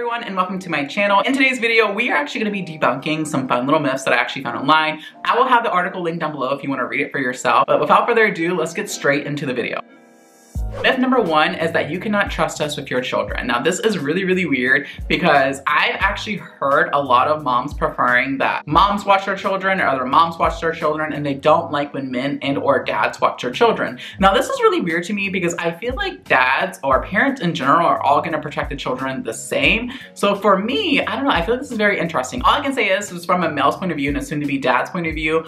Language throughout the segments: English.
everyone, and welcome to my channel. In today's video, we are actually going to be debunking some fun little myths that I actually found online. I will have the article linked down below if you want to read it for yourself. But without further ado, let's get straight into the video. Myth number one is that you cannot trust us with your children. Now this is really weird because I've actually heard a lot of moms preferring that moms watch their children or other moms watch their children, and they don't like when men and or dads watch their children. Now this is really weird to me because I feel like dads or parents in general are all going to protect the children the same. So for me, I don't know, I feel like this is very interesting. All I can say is from a male's point of view and a soon to be dad's point of view,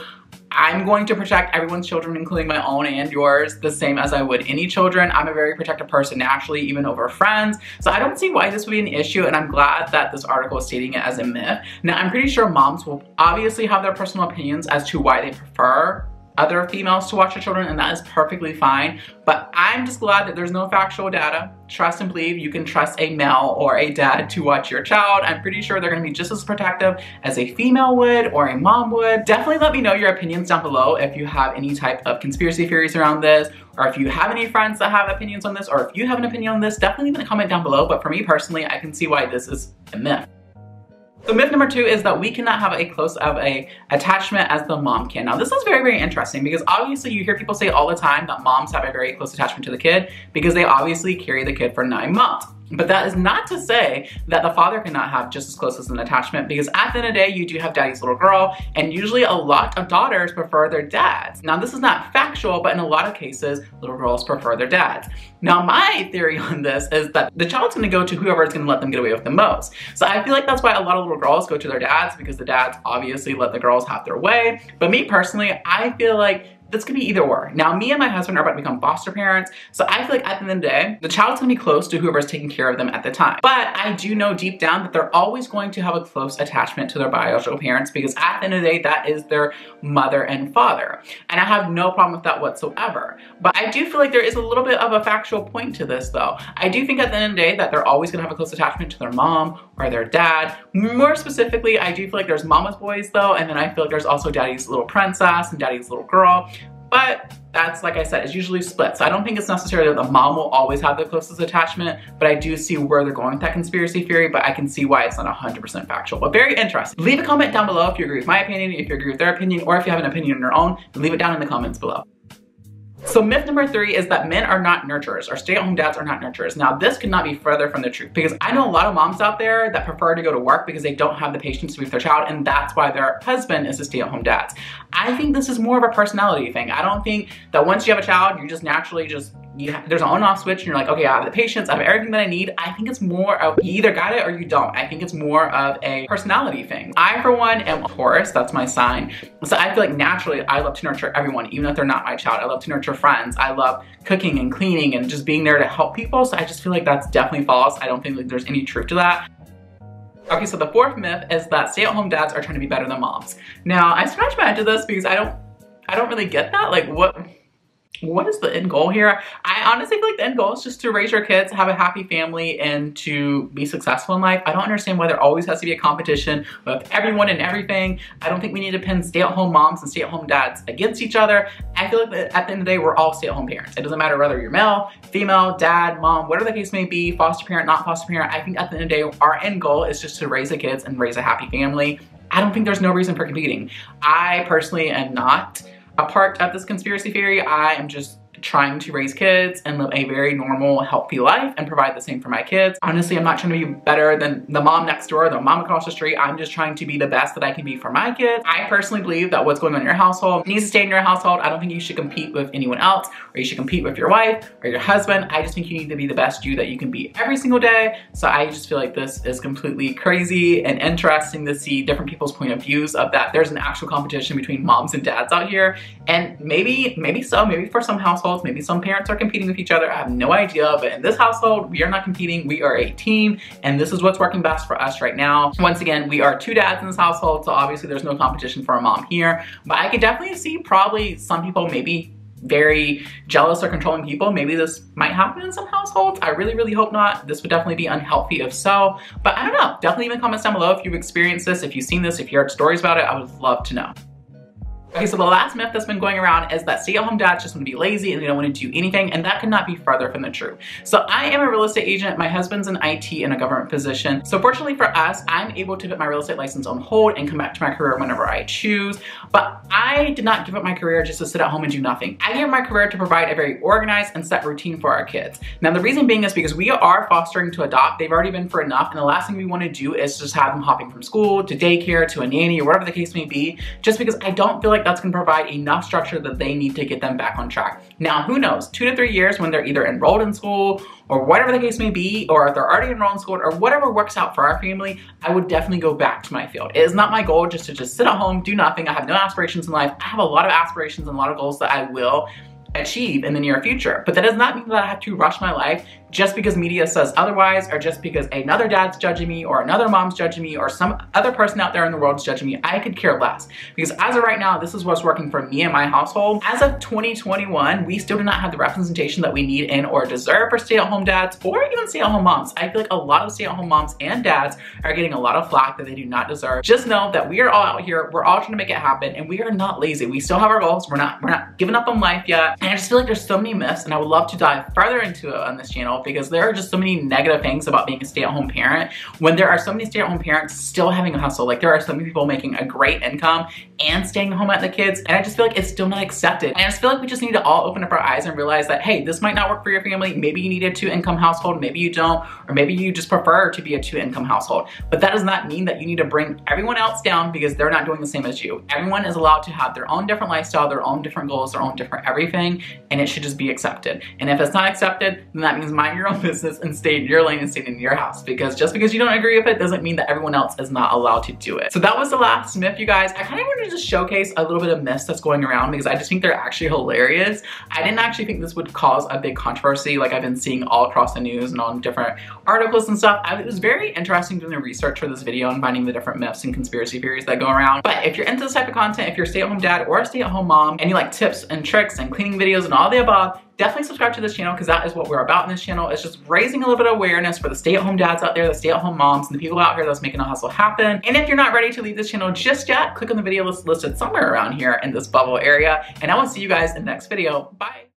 I'm going to protect everyone's children, including my own and yours, the same as I would any children. I'm a very protective person naturally, even over friends. So I don't see why this would be an issue, and I'm glad that this article is stating it as a myth. Now, I'm pretty sure moms will obviously have their personal opinions as to why they prefer other females to watch their children, and that is perfectly fine. But I'm just glad that there's no factual data. Trust and believe you can trust a male or a dad to watch your child. I'm pretty sure they're gonna be just as protective as a female would or a mom would. Definitely let me know your opinions down below if you have any type of conspiracy theories around this, or if you have any friends that have opinions on this, or if you have an opinion on this, definitely leave a comment down below. But for me personally, I can see why this is a myth. So myth number two is that we cannot have a close of a attachment as the mom can. Now this is very interesting because obviously you hear people say all the time that moms have a very close attachment to the kid because they obviously carry the kid for 9 months. But that is not to say that the father cannot have just as close as an attachment, because at the end of the day, you do have daddy's little girl, and usually a lot of daughters prefer their dads. Now this is not factual, but in a lot of cases, little girls prefer their dads. Now my theory on this is that the child's gonna go to whoever is gonna let them get away with the most. So I feel like that's why a lot of little girls go to their dads, because the dads obviously let the girls have their way. But me personally, I feel like this could be either or. Now, me and my husband are about to become foster parents, so I feel like at the end of the day, the child's gonna be close to whoever's taking care of them at the time. But I do know deep down that they're always going to have a close attachment to their biological parents, because at the end of the day, that is their mother and father. And I have no problem with that whatsoever. But I do feel like there is a little bit of a factual point to this though. I do think at the end of the day that they're always gonna have a close attachment to their mom or their dad. More specifically, I do feel like there's mama's boys though, and then I feel like there's also daddy's little princess and daddy's little girl. But that's, like I said, it's usually split. So I don't think it's necessarily that the mom will always have the closest attachment, but I do see where they're going with that conspiracy theory, but I can see why it's not 100% factual, but very interesting. Leave a comment down below if you agree with my opinion, if you agree with their opinion, or if you have an opinion on your own, leave it down in the comments below. So myth number three is that men are not nurturers, or stay-at-home dads are not nurturers. Now this could not be further from the truth, because I know a lot of moms out there that prefer to go to work because they don't have the patience to be with their child, and that's why their husband is a stay-at-home dad. I think this is more of a personality thing. I don't think that once you have a child, you just naturally there's an on-off switch and you're like, okay, I have the patience, I have everything that I need. I think it's more of you either got it or you don't. I think it's more of a personality thing. I, for one, am a Taurus, that's my sign. So I feel like naturally I love to nurture everyone, even if they're not my child. I love to nurture friends. I love cooking and cleaning and just being there to help people. So I just feel like that's definitely false. I don't think like there's any truth to that. Okay, so the fourth myth is that stay-at-home dads are trying to be better than moms. Now, I scratched my head to this because I don't really get that. Like, what is the end goal here? I honestly feel like the end goal is just to raise your kids, have a happy family, and to be successful in life. I don't understand why there always has to be a competition with everyone and everything. I don't think we need to pin stay-at-home moms and stay-at-home dads against each other. I feel like at the end of the day, we're all stay-at-home parents. It doesn't matter whether you're male, female, dad, mom, whatever the case may be, foster parent, not foster parent. I think at the end of the day, our end goal is just to raise the kids and raise a happy family. I don't think there's no reason for competing. I personally am not a part of this conspiracy theory. I am just trying to raise kids and live a very normal, healthy life and provide the same for my kids. Honestly, I'm not trying to be better than the mom next door, the mom across the street. I'm just trying to be the best that I can be for my kids. I personally believe that what's going on in your household needs to stay in your household. I don't think you should compete with anyone else, or you should compete with your wife or your husband. I just think you need to be the best you that you can be every single day. So I just feel like this is completely crazy and interesting to see different people's point of views of that. There's an actual competition between moms and dads out here. And maybe for some households, maybe some parents are competing with each other. I have no idea, but in this household, we are not competing. We are a team, and this is what's working best for us right now. Once again, we are 2 dads in this household, so obviously there's no competition for a mom here, but I could definitely see probably some people maybe very jealous or controlling people. Maybe this might happen in some households. I really hope not. This would definitely be unhealthy if so, but I don't know. Definitely leave in comments down below if you've experienced this, if you've seen this, if you heard stories about it. I would love to know. Okay, so the last myth that's been going around is that stay-at-home dads just want to be lazy and they don't want to do anything, and that could not be further from the truth. So I am a real estate agent. My husband's in IT in a government position. So fortunately for us, I'm able to put my real estate license on hold and come back to my career whenever I choose. But I did not give up my career just to sit at home and do nothing. I gave up my career to provide a very organized and set routine for our kids. Now the reason being is because we are fostering to adopt. They've already been for enough, and the last thing we want to do is just have them hopping from school to daycare to a nanny or whatever the case may be, just because I don't feel like that's going to provide enough structure that they need to get them back on track. Now, who knows, 2 to 3 years when they're either enrolled in school or whatever the case may be, or if they're already enrolled in school or whatever works out for our family, I would definitely go back to my field. It is not my goal just to sit at home, do nothing. I have no aspirations in life. I have a lot of aspirations and a lot of goals that I will achieve in the near future. But that does not mean that I have to rush my life just because media says otherwise, or just because another dad's judging me, or another mom's judging me, or some other person out there in the world is judging me. I could care less. Because as of right now, this is what's working for me and my household. As of 2021, we still do not have the representation that we need in or deserve for stay-at-home dads or even stay-at-home moms. I feel like a lot of stay-at-home moms and dads are getting a lot of flack that they do not deserve. Just know that we are all out here, we're all trying to make it happen, and we are not lazy. We still have our goals. We're not giving up on life yet. And I just feel like there's so many myths, and I would love to dive further into it on this channel, because there are just so many negative things about being a stay-at-home parent when there are so many stay-at-home parents still having a hustle. Like, there are so many people making a great income and staying home at the kids, and I just feel like it's still not accepted. And I just feel like we just need to all open up our eyes and realize that, hey, this might not work for your family. Maybe you need a 2-income household, maybe you don't, or maybe you just prefer to be a 2-income household. But that does not mean that you need to bring everyone else down because they're not doing the same as you. Everyone is allowed to have their own different lifestyle, their own different goals, their own different everything, and it should just be accepted. And if it's not accepted, then that means mind your own business and stay in your lane and stay in your house, because just because you don't agree with it doesn't mean that everyone else is not allowed to do it. So that was the last myth, you guys. I kind of wanted to just showcase a little bit of myths that's going around because I just think they're actually hilarious. I didn't actually think this would cause a big controversy like I've been seeing all across the news and on different articles and stuff. It was very interesting doing the research for this video and finding the different myths and conspiracy theories that go around. But if you're into this type of content, if you're a stay-at-home dad or a stay-at-home mom and you like tips and tricks and cleaning videos and all the above, definitely subscribe to this channel, because that is what we're about in this channel. It's just raising a little bit of awareness for the stay-at-home dads out there, the stay-at-home moms, and the people out here that's making a hustle happen. And if you're not ready to leave this channel just yet, click on the video list listed somewhere around here in this bubble area, and I will see you guys in the next video. Bye.